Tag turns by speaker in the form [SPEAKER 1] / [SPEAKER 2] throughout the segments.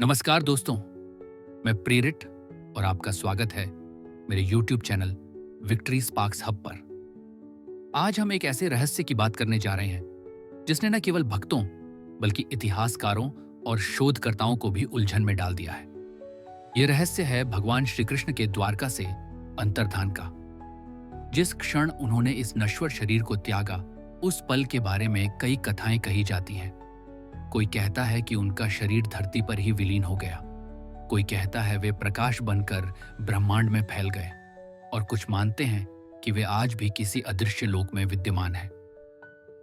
[SPEAKER 1] नमस्कार दोस्तों, मैं प्रेरित और आपका स्वागत है मेरे YouTube channel victory sparks hub पर। आज हम एक ऐसे रहस्य की बात करने जा रहे हैं जिसने न केवल भक्तों बल्कि इतिहासकारों और शोधकर्ताओं को भी उलझन में डाल दिया है। यह रहस्य है भगवान श्री कृष्ण के द्वारका से अंतर्धान का। जिस क्षण उन्होंने इस नश्वर शरीर को त्यागा, उस पल के बारे में कई कथाएं कही जाती हैं। कोई कहता है कि उनका शरीर धरती पर ही विलीन हो गया, कोई कहता है वे प्रकाश बनकर ब्रह्मांड में फैल गए, और कुछ मानते हैं कि वे आज भी किसी अदृश्य लोक में विद्यमान हैं।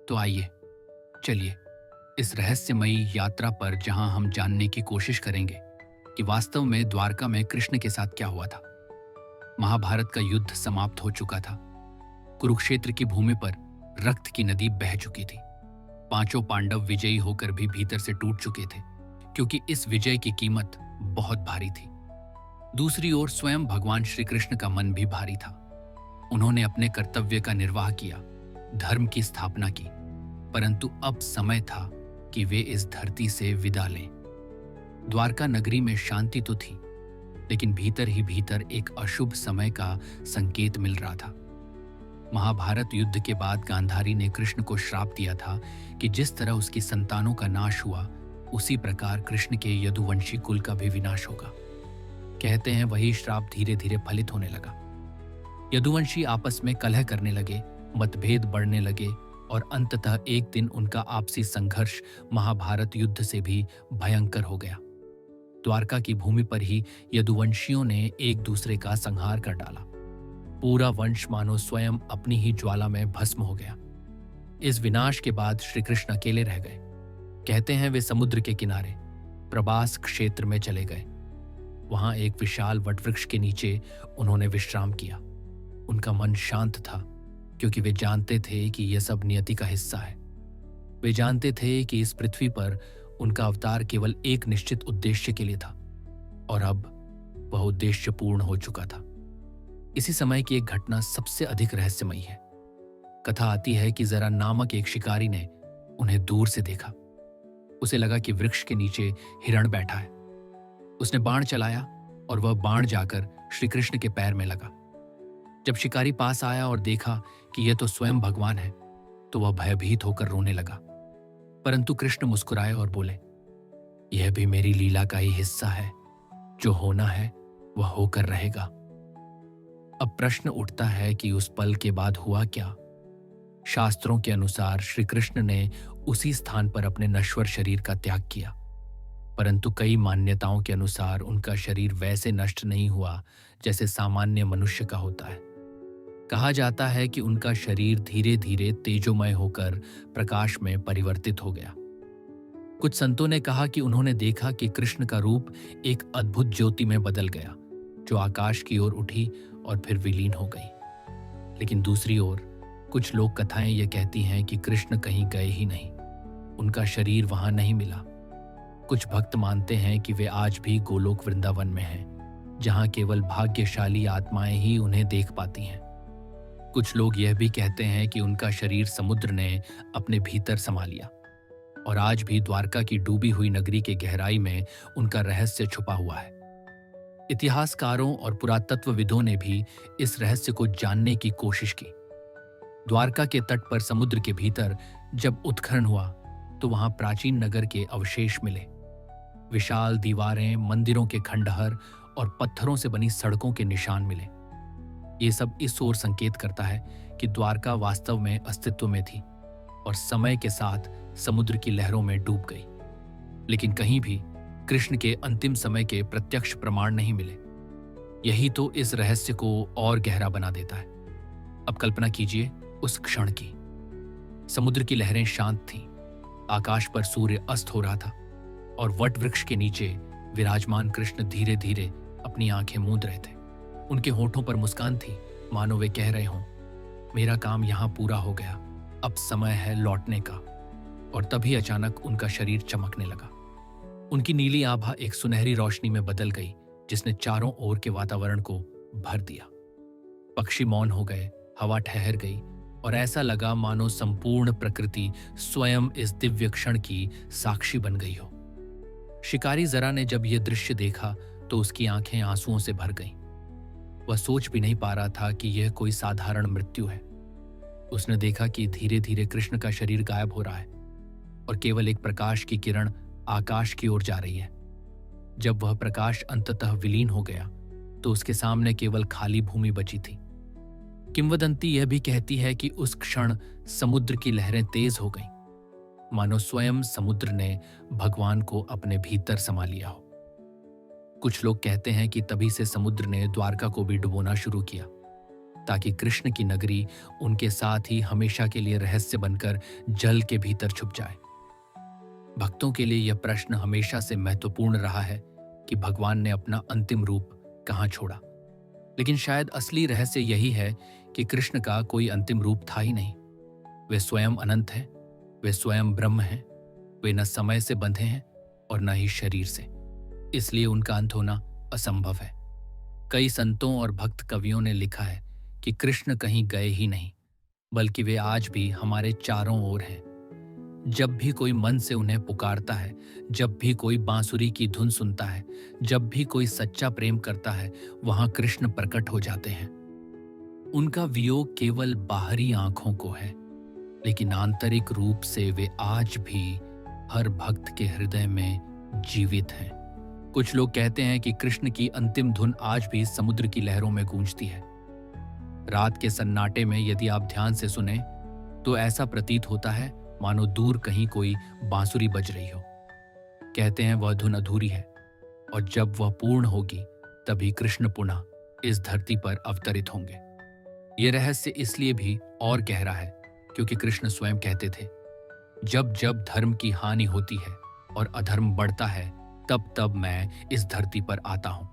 [SPEAKER 1] तो आइए, चलिए इस रहस्यमयी यात्रा पर जहां हम जानने की कोशिश करेंगे कि वास्तव में द्वारका में कृष्ण के साथ क्या हुआ था। महाभारत का युद्ध समाप्त हो चुका था। कुरुक्षेत्र की भूमि पर रक्त की नदी बह चुकी थी। पांचों पांडव विजयी होकर भी भीतर से टूट चुके थे, क्योंकि इस विजय की कीमत बहुत भारी थी। दूसरी ओर स्वयं भगवान श्री कृष्ण का मन भी भारी था। उन्होंने अपने कर्तव्य का निर्वाह किया, धर्म की स्थापना की, परंतु अब समय था कि वे इस धरती से विदा लें। द्वारका नगरी में शांति तो थी, लेकिन भीतर ही भीतर एक अशुभ समय का संकेत मिल रहा था। महाभारत युद्ध के बाद गांधारी ने कृष्ण को श्राप दिया था कि जिस तरह उसकी संतानों का नाश हुआ, उसी प्रकार कृष्ण के यदुवंशी कुल का भी विनाश होगा। कहते हैं वही श्राप धीरे धीरे फलित होने लगा। यदुवंशी आपस में कलह करने लगे, मतभेद बढ़ने लगे, और अंततः एक दिन उनका आपसी संघर्ष महाभारत युद्ध से भी भयंकर हो गया। द्वारका की भूमि पर ही यदुवंशियों ने एक दूसरे का संहार कर डाला। पूरा वंश मानो स्वयं अपनी ही ज्वाला में भस्म हो गया। इस विनाश के बाद श्री कृष्ण अकेले रह गए। कहते हैं वे समुद्र के किनारे प्रभास क्षेत्र में चले गए। वहां एक विशाल वटवृक्ष के नीचे उन्होंने विश्राम किया। उनका मन शांत था, क्योंकि वे जानते थे कि यह सब नियति का हिस्सा है। वे जानते थे कि इस पृथ्वी पर उनका अवतार केवल एक निश्चित उद्देश्य के लिए था, और अब वह उद्देश्य पूर्ण हो चुका था। इसी समय की एक घटना सबसे अधिक रहस्यमयी है। कथा आती है कि जरा नामक एक शिकारी ने उन्हें दूर से देखा। उसे लगा कि वृक्ष के नीचे हिरण बैठा है। उसने बाण चलाया और वह बाण जाकर श्री कृष्ण के पैर में लगा। जब शिकारी पास आया और देखा कि यह तो स्वयं भगवान है, तो वह भयभीत होकर रोने लगा। परंतु कृष्ण मुस्कुराए और बोले, यह भी मेरी लीला का ही हिस्सा है। जो होना है वह होकर रहेगा। अब प्रश्न उठता है कि उस पल के बाद हुआ क्या। शास्त्रों के अनुसार श्री कृष्ण ने उसी स्थान पर अपने नश्वर शरीर का त्याग किया, परंतु कई मान्यताओं के अनुसार उनका शरीर वैसे नष्ट नहीं हुआ जैसे सामान्य मनुष्य का होता है। कहा जाता है कि उनका शरीर धीरे धीरे तेजोमय होकर प्रकाश में परिवर्तित हो गया। कुछ संतों ने कहा कि उन्होंने देखा कि कृष्ण का रूप एक अद्भुत ज्योति में बदल गया, जो आकाश की ओर उठी और फिर विलीन हो गई। लेकिन दूसरी ओर कुछ लोक कथाएं ये कहती हैं कि कृष्ण कहीं गए ही नहीं, उनका शरीर वहां नहीं मिला। कुछ भक्त मानते हैं कि वे आज भी गोलोक वृंदावन में हैं, जहां केवल भाग्यशाली आत्माएं ही उन्हें देख पाती हैं। कुछ लोग यह भी कहते हैं कि उनका शरीर समुद्र ने अपने भीतर समा लिया, और आज भी द्वारका की डूबी हुई नगरी के गहराई में उनका रहस्य छुपा हुआ है। इतिहासकारों और पुरातत्वविदों ने भी इस रहस्य को जानने की कोशिश की। द्वारका के तट पर समुद्र के भीतर जब उत्खनन हुआ, तो वहां प्राचीन नगर के अवशेष मिले। विशाल दीवारें, मंदिरों के खंडहर और पत्थरों से बनी सड़कों के निशान मिले। ये सब इस ओर संकेत करता है कि द्वारका वास्तव में अस्तित्व में थी और समय के साथ समुद्र की लहरों में डूब गई। लेकिन कहीं भी कृष्ण के अंतिम समय के प्रत्यक्ष प्रमाण नहीं मिले। यही तो इस रहस्य को और गहरा बना देता है। अब कल्पना कीजिए उस क्षण की। समुद्र की लहरें शांत थीं, आकाश पर सूर्य अस्त हो रहा था, और वट वृक्ष के नीचे विराजमान कृष्ण धीरे धीरे अपनी आंखें मूंद रहे थे। उनके होठों पर मुस्कान थी, मानो वे कह रहे हों, मेरा काम यहां पूरा हो गया, अब समय है लौटने का। और तभी अचानक उनका शरीर चमकने लगा। उनकी नीली आभा एक सुनहरी रोशनी में बदल गई, जिसने चारों ओर के वातावरण को भर दिया। पक्षी मौन हो गए, हवा ठहर गई, और ऐसा लगा मानो संपूर्ण प्रकृति स्वयं इस दिव्य क्षण की साक्षी बन गई हो। शिकारी जरा ने जब यह दृश्य देखा तो उसकी आंखें आंसुओं से भर गईं। वह सोच भी नहीं पा रहा था कि यह कोई साधारण मृत्यु है। उसने देखा कि धीरे धीरे कृष्ण का शरीर गायब हो रहा है और केवल एक प्रकाश की किरण आकाश की ओर जा रही है। जब वह प्रकाश अंततः विलीन हो गया तो उसके सामने केवल खाली भूमि बची थी। किंवदंती यह भी कहती है कि उस क्षण समुद्र की लहरें तेज हो गईं, मानो स्वयं समुद्र ने भगवान को अपने भीतर समा लिया हो। कुछ लोग कहते हैं कि तभी से समुद्र ने द्वारका को भी डुबोना शुरू किया, ताकि कृष्ण की नगरी उनके साथ ही हमेशा के लिए रहस्य बनकर जल के भीतर छुप जाए। भक्तों के लिए यह प्रश्न हमेशा से महत्वपूर्ण रहा है कि भगवान ने अपना अंतिम रूप कहाँ छोड़ा। लेकिन शायद असली रहस्य यही है कि कृष्ण का कोई अंतिम रूप था ही नहीं। वे स्वयं अनंत हैं, वे स्वयं ब्रह्म हैं, वे न समय से बंधे हैं और न ही शरीर से, इसलिए उनका अंत होना असंभव है। कई संतों और भक्त कवियों ने लिखा है कि कृष्ण कहीं गए ही नहीं, बल्कि वे आज भी हमारे चारों ओर हैं। जब भी कोई मन से उन्हें पुकारता है, जब भी कोई बांसुरी की धुन सुनता है, जब भी कोई सच्चा प्रेम करता है, वहां कृष्ण प्रकट हो जाते हैं। उनका वियोग केवल बाहरी आंखों को है, लेकिन आंतरिक रूप से वे आज भी हर भक्त के हृदय में जीवित हैं। कुछ लोग कहते हैं कि कृष्ण की अंतिम धुन आज भी समुद्र की लहरों में गूंजती है। रात के सन्नाटे में यदि आप ध्यान से सुने तो ऐसा प्रतीत होता है मानो दूर कहीं कोई बांसुरी बज रही हो। कहते हैं वह धुन अधूरी है और जब वह पूर्ण होगी तभी कृष्ण पुनः इस धरती पर अवतरित होंगे। यह रहस्य इसलिए भी और गहरा है क्योंकि कृष्ण स्वयं कहते थे, जब जब धर्म की हानि होती है और अधर्म बढ़ता है तब तब मैं इस धरती पर आता हूं।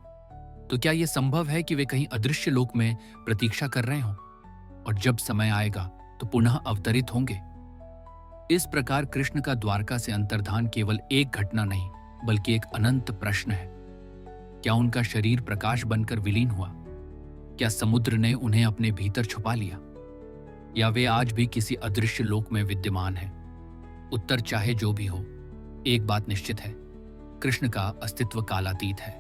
[SPEAKER 1] तो क्या यह संभव है कि वे कहीं अदृश्य लोक में प्रतीक्षा कर रहे हों और जब समय आएगा तो पुनः अवतरित होंगे? इस प्रकार कृष्ण का द्वारका से अंतर्धान केवल एक घटना नहीं बल्कि एक अनंत प्रश्न है। क्या उनका शरीर प्रकाश बनकर विलीन हुआ? क्या समुद्र ने उन्हें अपने भीतर छुपा लिया, या वे आज भी किसी अदृश्य लोक में विद्यमान हैं? उत्तर चाहे जो भी हो, एक बात निश्चित है, कृष्ण का अस्तित्व कालातीत है।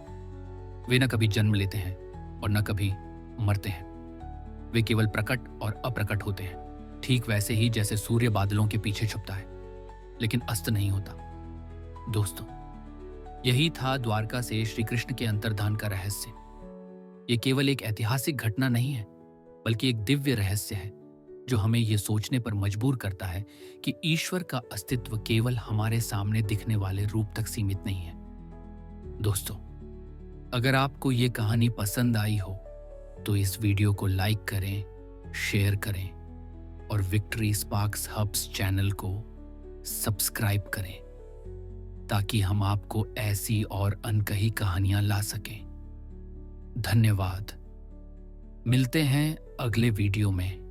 [SPEAKER 1] वे न कभी जन्म लेते हैं और न कभी मरते हैं। वे केवल प्रकट और अप्रकट होते हैं, ठीक वैसे ही जैसे सूर्य बादलों के पीछे छुपता है लेकिन अस्त नहीं होता। दोस्तों, यही था द्वारका से श्री कृष्ण के अंतर्धान का रहस्य। यह केवल एक ऐतिहासिक घटना नहीं है बल्कि एक दिव्य रहस्य है जो हमें यह सोचने पर मजबूर करता है कि ईश्वर का अस्तित्व केवल हमारे सामने दिखने वाले रूप तक सीमित नहीं है। दोस्तों, अगर आपको ये कहानी पसंद आई हो तो इस वीडियो को लाइक करें, शेयर करें और विक्ट्री स्पार्क्स हब्स चैनल को सब्सक्राइब करें ताकि हम आपको ऐसी और अनकही कहानियां ला सकें। धन्यवाद। मिलते हैं अगले वीडियो में।